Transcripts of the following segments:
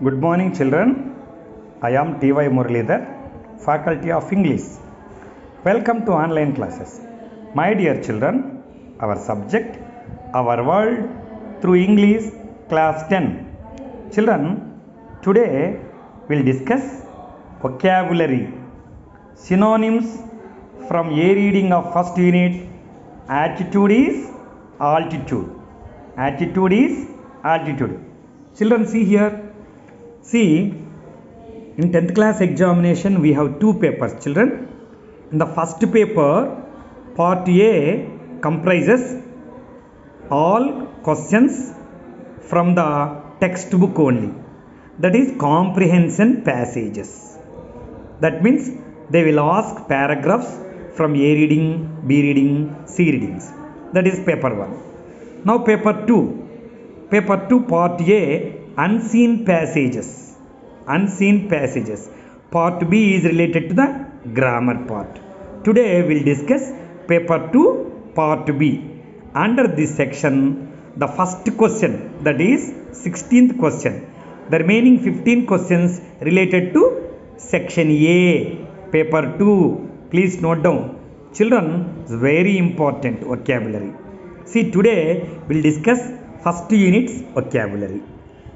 Good morning, children. I am T.Y. Muralidhar, Faculty of English. Welcome to online classes. My dear children, our subject, our world through English, class 10. Children, today we'll discuss vocabulary, synonyms from a reading of first unit. Attitude is altitude. Attitude is altitude. Children, see here. See, in 10th class examination we have two papers, children. In the first paper, part A comprises all questions from the textbook only. That is comprehension passages. That means they will ask paragraphs from A reading, B reading, C readings. That is paper 1. Now paper 2. Paper 2 part A, unseen passages. Unseen passages. Part B is related to the grammar part. Today we will discuss paper 2 part B. Under this section, the first question, that is 16th question. The remaining 15 questions related to section A, paper 2. Please note down. Children, it's very important vocabulary. See, today we will discuss first unit's vocabulary.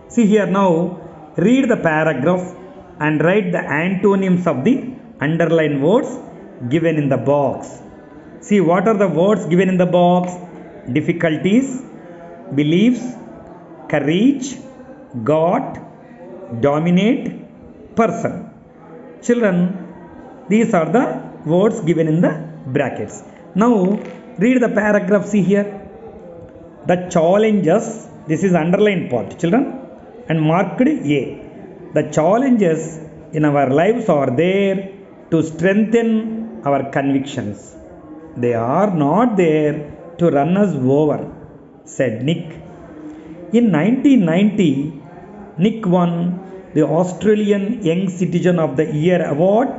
See here now, read the paragraph and write the antonyms of the underlined words given in the box. See, what are the words given in the box? Difficulties, beliefs, courage, God, dominate, person. Children, these are the words given in the brackets. Now, read the paragraph. See here. The challenges, this is underlined part, children, and marked A. The challenges in our lives are there to strengthen our convictions. They are not there to run us over, said Nick. In 1990, Nick won the Australian Young Citizen of the Year award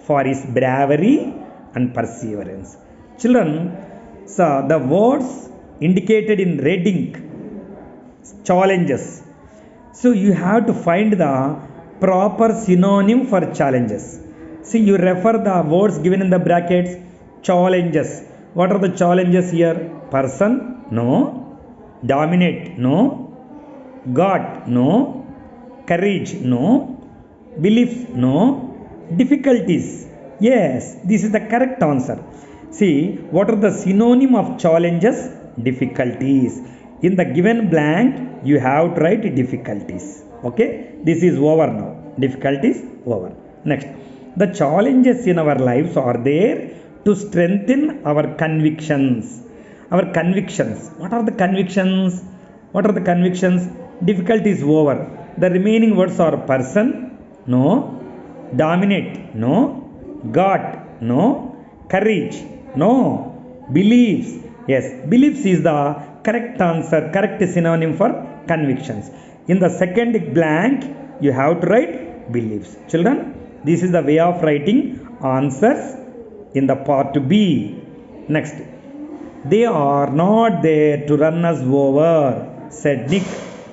for his bravery and perseverance. Children, so the words indicated in red ink, challenges. So you have to find the proper synonym for challenges. See, you refer the words given in the brackets, challenges. What are the challenges here? Person? No. Dominate? No. God? No. Courage? No. Beliefs? No. Difficulties? Yes, this is the correct answer. See, what are the synonym of challenges? Difficulties. In the given blank, you have to write difficulties. Okay, this is over now. Difficulties over. Next, the challenges in our lives are there to strengthen our convictions. Our convictions. What are the convictions? What are the convictions? Difficulties over. The remaining words are person, no. Dominate, no. God, no. Courage, no. Beliefs. Yes, beliefs is the correct answer, correct synonym for convictions. In the second blank, you have to write beliefs. Children, this is the way of writing answers in the part B. Next, they are not there to run us over, said Nick.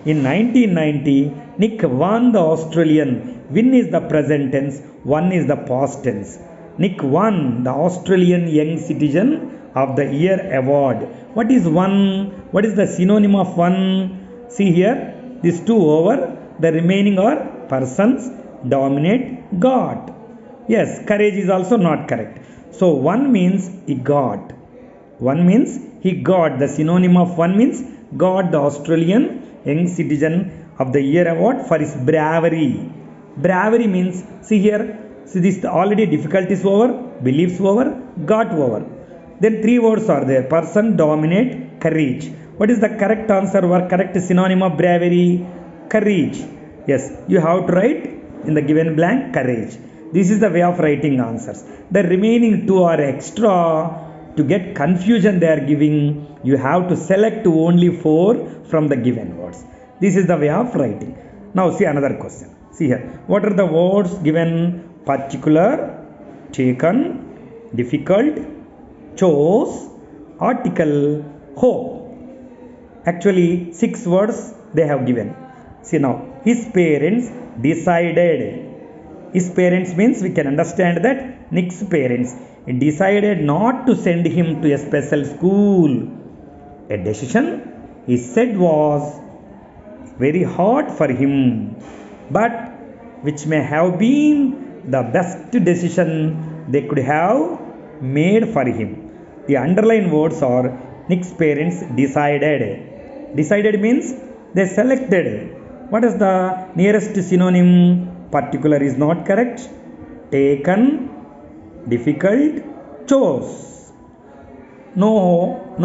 In 1990, Nick won the Australian. Win is the present tense, won is the past tense. Nick won the Australian Young Citizen of the Year award. What is one? What is the synonym of one? See here, these two over. The remaining are persons, dominate, God. Yes, courage is also not correct. So one means he got. One means he got. The synonym of one means got the Australian Young Citizen of the Year award for his bravery. Bravery means, see here, see this already difficulties over, beliefs over, got over. Then three words are there. Person, dominate, courage. What is the correct answer or correct synonym of bravery? Courage. Yes, you have to write in the given blank, courage. This is the way of writing answers. The remaining two are extra. To get confusion they are giving, you have to select only 4 from the given words. This is the way of writing. Now see another question. See here. What are the words given? Particular, taken, difficult, chose, article, hope. Actually 6 words they have given. See now, his parents decided. His parents means we can understand that Nick's parents decided not to send him to a special school. A decision he said was very hard for him, but which may have been the best decision they could have made for him. The underlined words are Nick's parents decided. Decided means they selected. What is the nearest synonym? Particular is not correct. Taken, difficult, chose. No,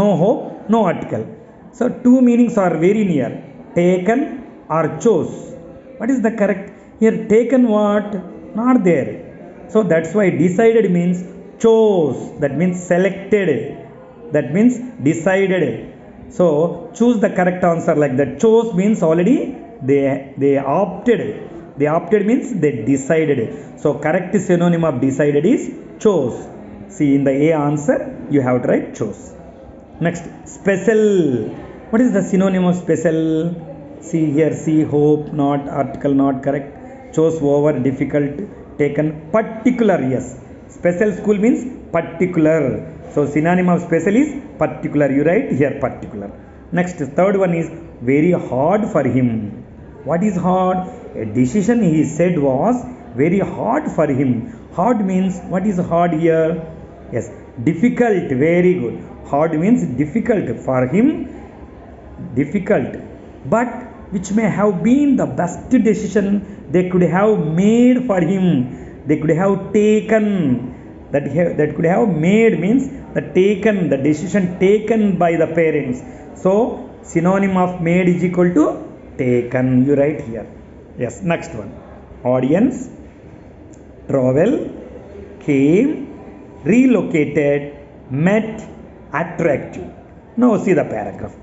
no hope, no article. So two meanings are very near. Taken or chose. What is the correct? Here taken what? Not there. So that's why decided means chose. That means selected. That means decided. So choose the correct answer like that. Chose means already they opted. They opted means they decided. So correct synonym of decided is chose. See in the A answer you have to write chose. Next, special. What is the synonym of special? See here, see hope, not article, not correct. Chose over, difficult, taken, particular, yes. Special school means particular. So synonym of special is particular. You write here particular. Next, third one is very hard for him. What is hard? A decision he said was very hard for him. Hard means what is hard here? Yes, difficult. Very good. Hard means difficult for him. Difficult, but which may have been the best decision they could have made for him. They could have taken. That could have made means the taken, the decision taken by the parents. So synonym of made is equal to taken. You write here. Yes. Next one. Audience, travel, came, relocated, met, attractive. Now see the paragraph.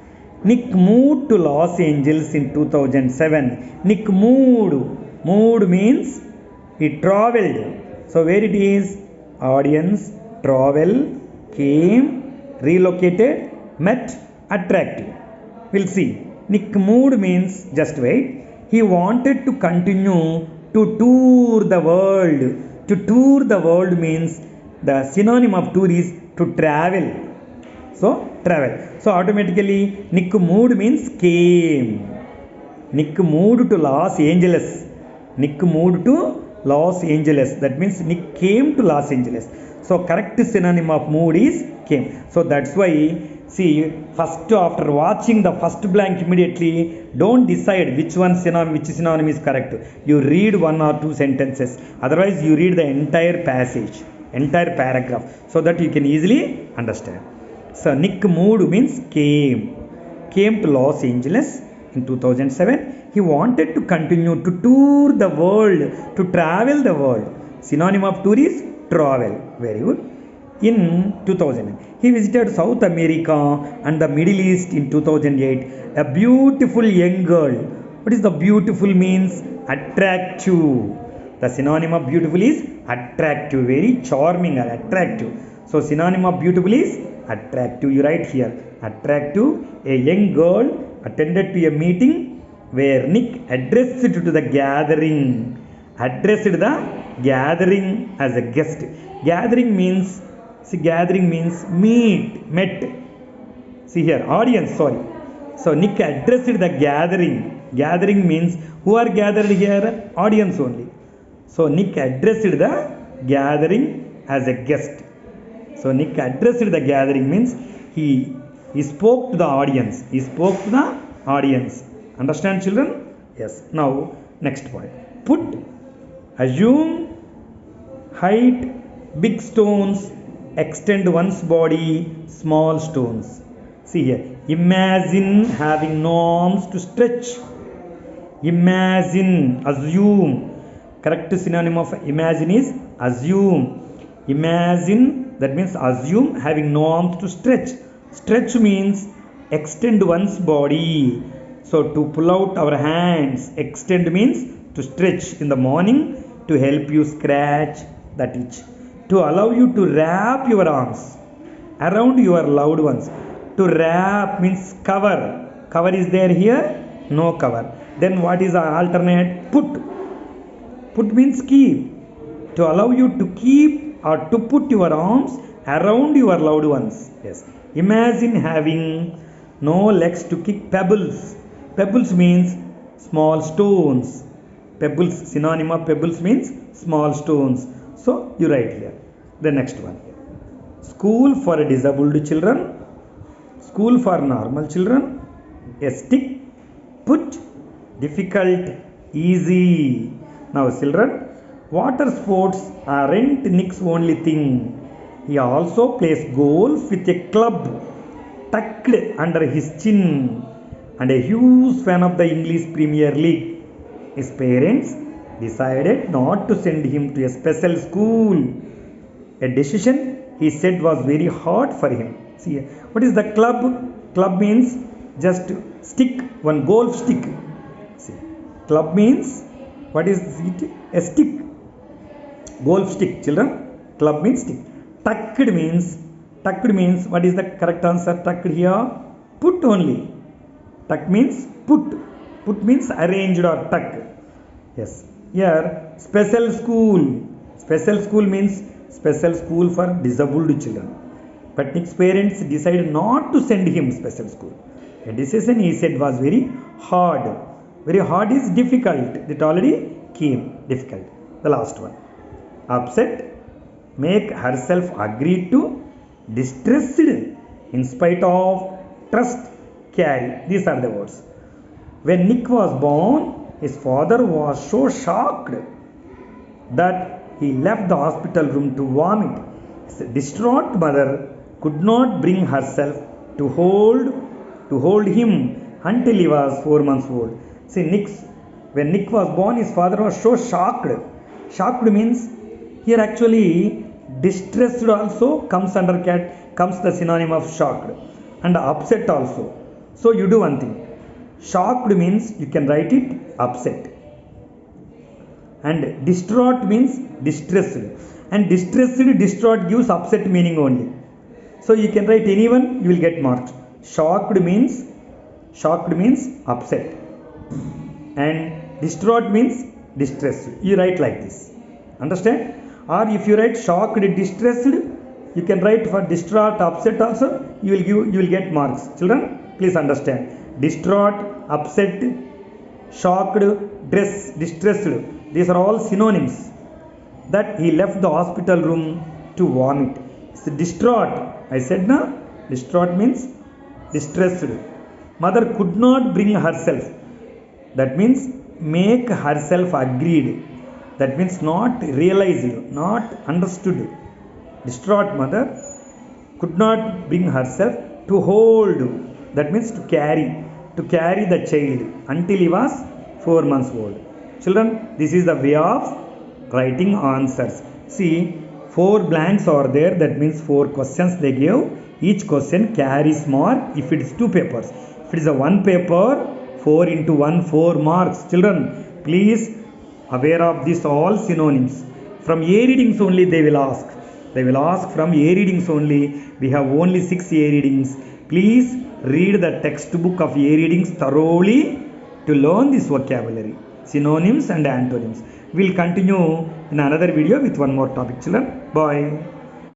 Nick moved to Los Angeles in 2007. Nick moved. Moved means he traveled. So where it is? Audience, travel, came, relocated, met, attractive. We'll see. Nick moved means, just wait, he wanted to continue to tour the world. To tour the world means the synonym of tour is to travel. So travel. So automatically Nick moved means came. Nick moved to Los Angeles. Nick moved to Los Angeles. That means Nick came to Los Angeles. So correct synonym of moved is came. So that's why see first after watching the first blank immediately don't decide which synonym is correct. You read one or two sentences. Otherwise you read the entire passage, entire paragraph, so that you can easily understand. So Nick moved means came to Los Angeles in 2007. He wanted to continue to tour the world, to travel the world. Synonym of tour is travel. Very good. In 2000, he visited South America and the Middle East in 2008. A beautiful young girl. What is the beautiful means? Attractive. The synonym of beautiful is attractive. Very charming or attractive. So synonym of beautiful is attractive. You write here. Attractive. A young girl attended to a meeting where Nick addressed to the gathering. Addressed the gathering as a guest. Gathering means met. See here, audience, sorry. So Nick addressed the gathering. Gathering means who are gathered here? Audience only. So Nick addressed the gathering as a guest. So Nick addressed the gathering means he spoke to the audience. He spoke to the audience. Understand, children? Yes. Now next point. Put, assume, height, big stones, extend one's body, small stones. See here. Imagine having no arms to stretch. Imagine, assume. Correct synonym of imagine is assume. Imagine, that means assume having no arms to stretch. Stretch means extend one's body. So to pull out our hands. Extend means to stretch in the morning to help you scratch that itch. To allow you to wrap your arms around your loved ones. To wrap means cover. Cover is there here? No cover. Then what is the alternate? Put. Put means keep. To allow you to keep or to put your arms around your loved ones. Yes. Imagine having no legs to kick pebbles. Pebbles means small stones. Pebbles, synonym of pebbles means small stones. So you write here. The next one. School for disabled children. School for normal children. A stick. Put. Difficult. Easy. Now children, water sports aren't Nick's only thing. He also plays golf with a club tucked under his chin and a huge fan of the English Premier League. His parents decided not to send him to a special school. A decision he said was very hard for him. See, what is the club? Club means just stick, one golf stick. See, club means what is it? A stick. Golf stick, children. Club means stick. Tucked means what is the correct answer? Tucked here. Put only. Tuck means put. Put means arranged or tuck. Yes. Here special school. Special school means special school for disabled children. But Nick's parents decided not to send him special school. A decision he said was very hard. Very hard is difficult. It already came. Difficult. The last one. Upset. Make herself agree to. Distressed. In spite of. Trust. Carry. These are the words. When Nick was born, his father was so shocked that he left the hospital room to vomit. His distraught mother could not bring herself to hold him until he was 4 months old. See, when Nick was born, his father was so shocked. Shocked means here actually distressed also comes the synonym of shocked, and upset also. So you do one thing. Shocked means you can write it upset, and distraught means distressed, and distraught gives upset meaning only. So you can write anyone, you will get marks. Shocked means upset, and distraught means distressed. You write like this. Understand? Or if you write shocked, distressed, you can write for distraught, upset also. You will get marks. Children, please understand. Distraught, upset, shocked, distressed. These are all synonyms. That he left the hospital room to vomit. So distraught. I said na? Distraught means distressed. Mother could not bring herself. That means make herself agreed. That means not realized, not understood. Distraught mother could not bring herself to hold. That means to carry the child until he was 4 months old. Children, this is the way of writing answers. See, 4 blanks are there. That means 4 questions they give. Each question carries mark if it is 2 papers. If it is a 1 paper, 4 into 1, 4 marks. Children, please aware of this all synonyms. From A readings only they will ask. They will ask from A readings only. We have only 6 A readings. Please read the textbook of A readings thoroughly to learn this vocabulary, synonyms and antonyms. We will continue in another video with one more topic, children. Bye.